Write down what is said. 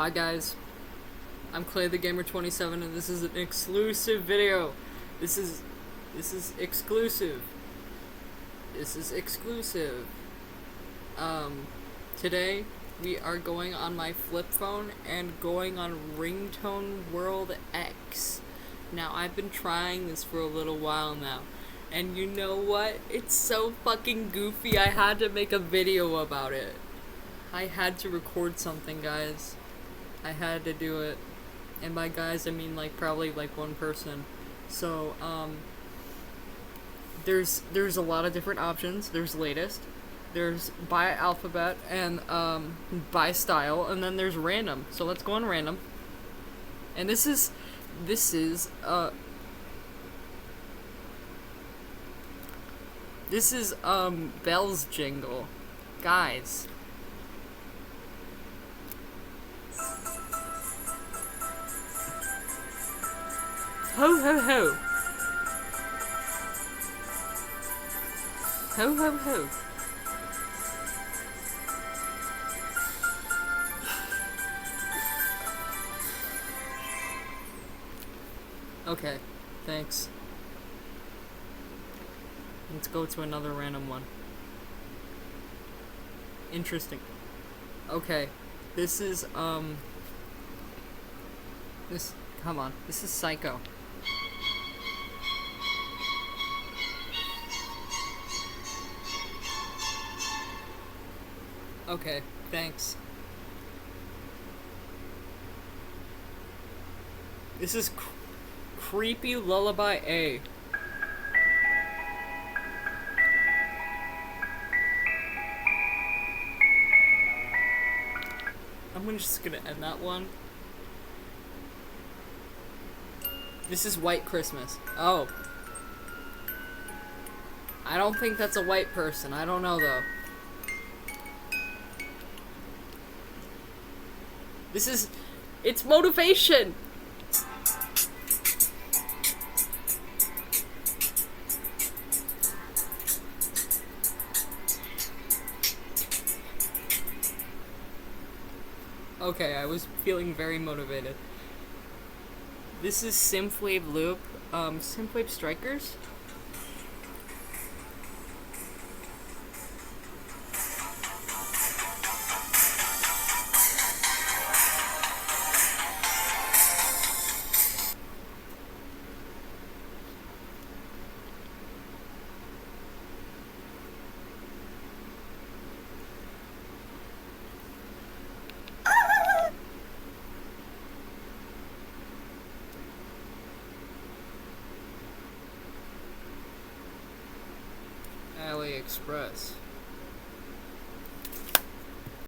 Hi guys, I'm Clay the Gamer 27 and this is an exclusive video. This is exclusive. This is exclusive. Today we are going on my flip phone and going on Ringtone World X. Now I've been trying this for a little while now. And you know what? It's so fucking goofy. I had to make a video about it. I had to record something, guys. I had to do it. And by guys, I mean probably one person. So, there's a lot of different options. There's latest. There's by alphabet and by style, and then there's random. So let's go on random. And this is Bell's jingle. Guys. Ho ho ho. Ho ho ho. Okay, thanks. Let's go to another random one. Interesting. Okay, this is, come on, this is Psycho. Okay, thanks. This is Creepy Lullaby A. I'm just gonna end that one. This is White Christmas. Oh. I don't think that's a white person. I don't know though. It's motivation! Okay, I was feeling very motivated. This is Synthwave Loop, Synthwave Strikers? AliExpress.